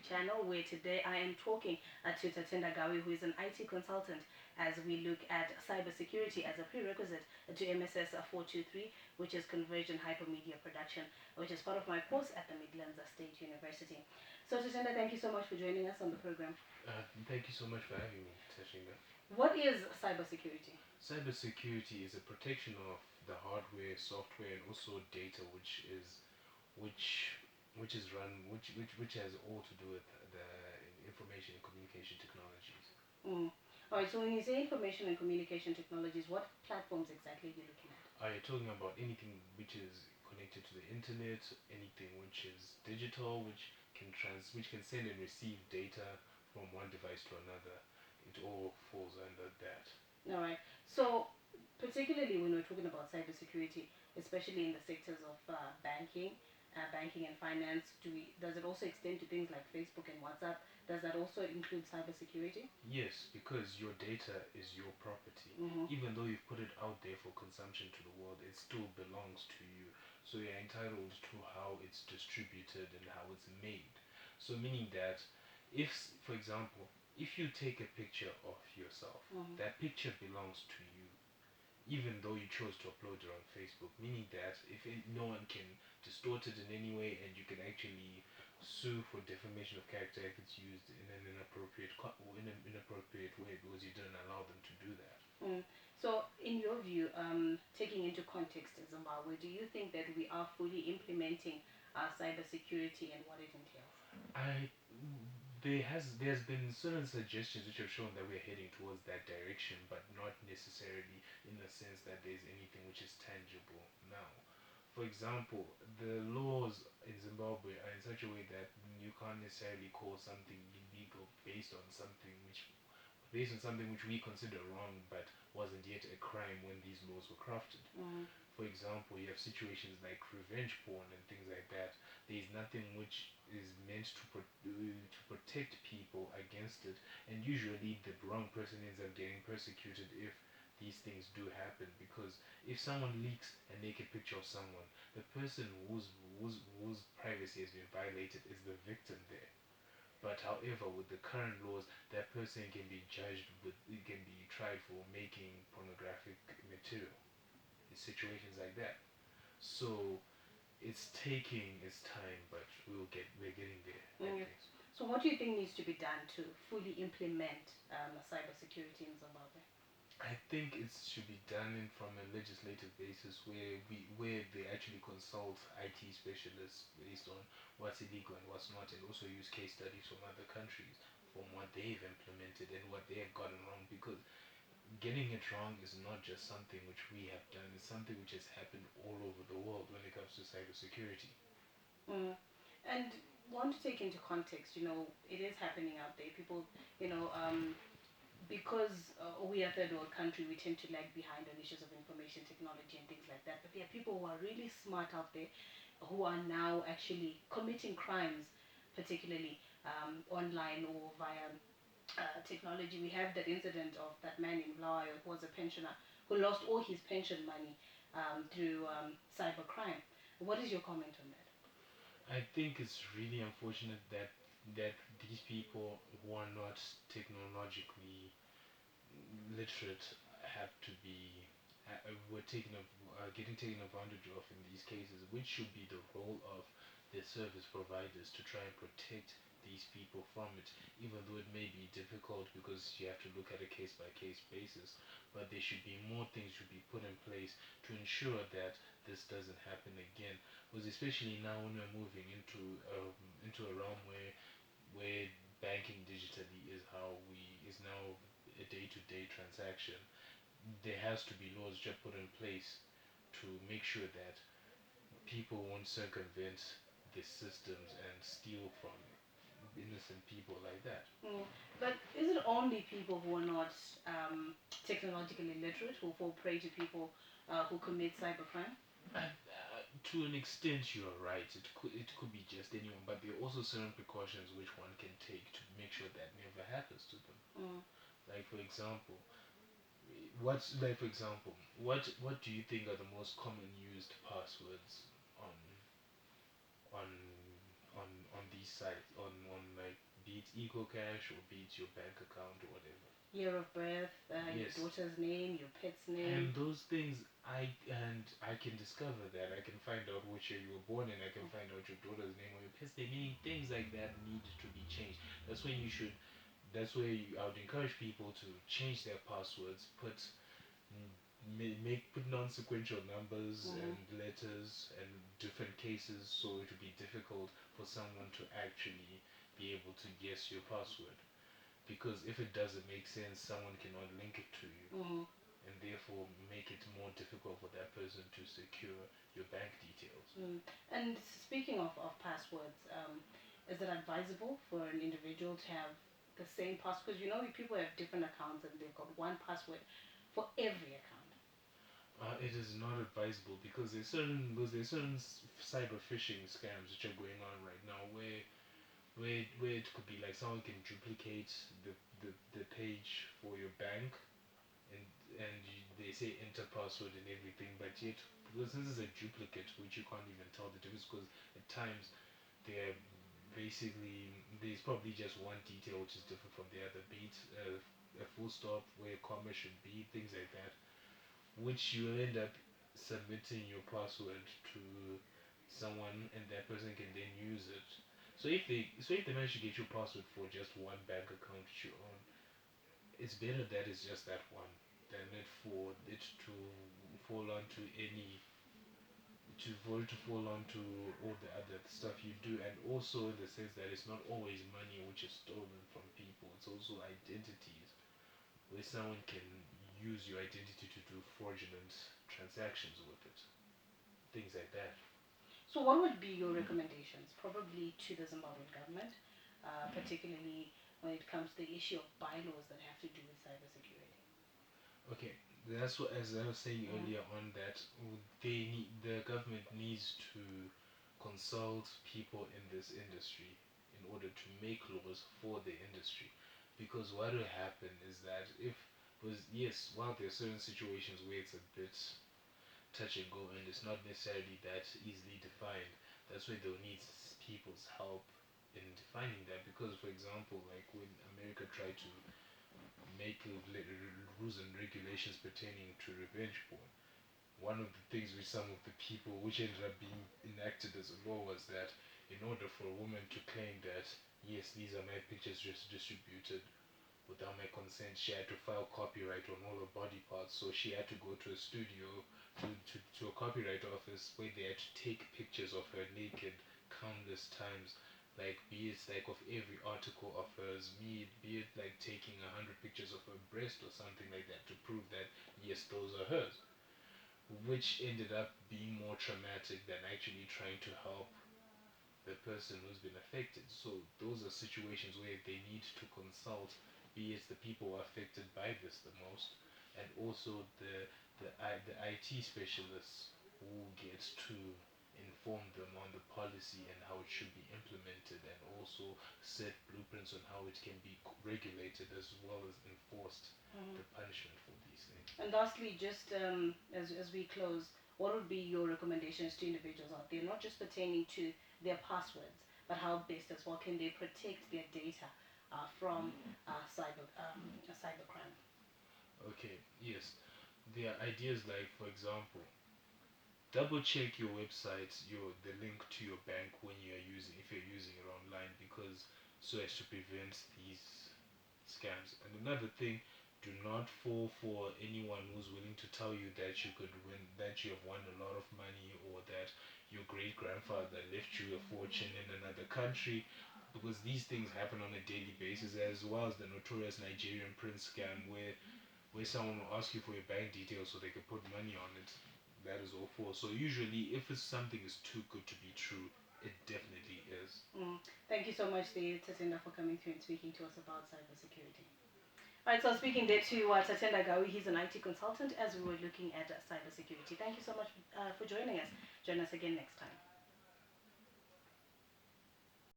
channel, where today I am talking to Tatenda Gawi, who is an IT consultant, as we look at cybersecurity as a prerequisite to MSS 423, which is Convergent Hypermedia Production, which is part of my course at the Midlands State University. So Tatenda, thank you so much for joining us on the program. Thank you so much for having me, Tashinga. What is cybersecurity? Cybersecurity is a protection of the hardware, software, and also data, which which is run which has all to do with the information and communication technologies. Mm. All right. So when you say information and communication technologies, what platforms exactly are you looking at? Are you talking about anything which is connected to the internet, anything which is digital, which can send and receive data from one device to another? It all falls under that. All right. So particularly when we're talking about cybersecurity, especially in the sectors of banking and finance, does it also extend to things like Facebook and WhatsApp? Does that also include cybersecurity? Yes, because your data is your property. Mm-hmm. Even though you've put it out there for consumption to the world, it still belongs to you. So you're entitled to how it's distributed and how it's made. So meaning that if, for example, if you take a picture of yourself, Mm-hmm. that picture belongs to you, even though you chose to upload it on Facebook, meaning that no one can distort it in any way, and you can actually sue for defamation of character if it's used in an inappropriate way because you didn't allow them to do that. Mm. So, in your view, taking into context Zimbabwe, do you think that we are fully implementing cybersecurity and what it entails? I there's been certain suggestions which have shown that we're heading towards that direction, but not necessarily in the sense that there's anything which is tangible now. For example, the laws in Zimbabwe are in such a way that you can't necessarily call something illegal based on something which we consider wrong but wasn't yet a crime when these laws were crafted. Mm. For example, you have situations like revenge porn and things like that. There is nothing which is meant to protect people against it, and usually the wrong person ends up getting persecuted if these things do happen. Because if someone leaks a naked picture of someone, the person whose privacy has been violated is the victim there. But however, with the current laws, that person can be can be tried for making pornographic material situations like that. So it's taking its time, but we're getting there. I Mm. think. So, what do you think needs to be done to fully implement cybersecurity in Zimbabwe? I think it should be done from a legislative basis where they actually consult IT specialists based on what's illegal and what's not, and also use case studies from other countries from what they've implemented and what they have gotten wrong. Because getting it wrong is not just something which we have done; it's something which has happened all over the world when it comes to cybersecurity. Mm. And want to take into context, it is happening out there. People, you know, because we are a third world country, we tend to lag behind on issues of information technology and things like that. But there are people who are really smart out there who are now actually committing crimes, particularly online or via technology. We have that incident of that man in Blair who was a pensioner who lost all his pension money through cybercrime. What is your comment on that? I think it's really unfortunate that these people who are not technologically literate have to be were getting taken advantage of in these cases, which should be the role of the service providers to try and protect these people from it, even though it may be difficult because you have to look at a case by case basis. But there should be more things should be put in place to ensure that this doesn't happen again. Because especially now when we're moving into a realm where banking digitally is now a day-to-day transaction, there has to be laws just put in place to make sure that people won't circumvent the systems and steal from innocent people like that. Mm. But is it only people who are not technologically literate who fall prey to people who commit cybercrime? To an extent, you are right. It could be just anyone, but there are also certain precautions which one can take to make sure that never happens to them. Mm. Like for example, what do you think are the most common used passwords on on on these sites on like be it EcoCash or be it your bank account or whatever. Year of birth, your Yes. daughter's name, your pet's And name. those things, I can discover that. I can find out which year you were born, and I can find out your daughter's name or your pet's name. Meaning things like that need to be changed. That's when you should. That's where I would encourage people to change their passwords. Put non-sequential numbers Mm-hmm. and letters and different cases, so it would be difficult for someone to actually be able to guess your password. Because if it doesn't make sense, someone cannot link it to you Mm-hmm. and therefore make it more difficult for that person to secure your bank details. Mm. And speaking of passwords, is it advisable for an individual to have the same password? You know, people have different accounts and they've got one password for every account. It is not advisable because there's certain cyber phishing scams which are going on right now where it could be like someone can duplicate the page for your bank and they say enter password and everything, but yet because this is a duplicate which you can't even tell the difference because at times they're basically there's probably just one detail which is different from the other, be it a full stop where a comma should be, things like that, which you end up submitting your password to someone and that person can then use it. So if they manage to get your password for just one bank account that you own, it's better that it's just that one than it for it to fall onto any to for it to fall onto all the other stuff you do, and also in the sense that it's not always money which is stolen from people, it's also identities where someone can use your identity to do fraudulent transactions with it, things like that. So, what would be your recommendations, probably to the Zimbabwean government, particularly when it comes to the issue of bylaws that have to do with cybersecurity? Okay, that's what, as I was saying Mm. earlier on, that the government needs to consult people in this industry in order to make laws for the industry, because what will happen is that if was yes, while there are certain situations where it's a bit touch and go and it's not necessarily that easily defined, that's where they'll need people's help in defining that. Because for example, like when America tried to make rules and regulations pertaining to revenge porn, one of the things which some of the people which ended up being enacted as a law was that in order for a woman to claim that yes, these are my pictures just distributed without my consent, she had to file copyright on all her body parts. So she had to go to a studio, to a copyright office where they had to take pictures of her naked countless times. Like be it like of every article of hers, be it like taking 100 pictures of her breast or something like that to prove that yes, those are hers, which ended up being more traumatic than actually trying to help the person who's been affected. So those are situations where they need to consult, be it the people affected by this the most, and also the IT specialists who get to inform them on the policy and how it should be implemented, and also set blueprints on how it can be regulated as well as enforced, Mhm. the punishment for these things. And lastly, just as we close, what would be your recommendations to individuals out there, not just pertaining to their passwords, but how best as well can they protect their data from cybercrime? Okay, yes. There are ideas like, for example, double check your website, the link to your bank when you're using if you're using it online, because so as to prevent these scams. And another thing, do not fall for anyone who's willing to tell you that you could win, that you have won a lot of money, or that your great grandfather left you a fortune in another country, because these things happen on a daily basis, as well as the notorious Nigerian prince scam where someone will ask you for your bank details so they can put money on it. That is all false. So usually, if something is too good to be true, it definitely is. Mm. Thank you so much, Tatenda, for coming through and speaking to us about cybersecurity. All right, so speaking there to Tatenda Gawi, he's an IT consultant as we were looking at cybersecurity. Thank you so much for joining us. Join us again next time.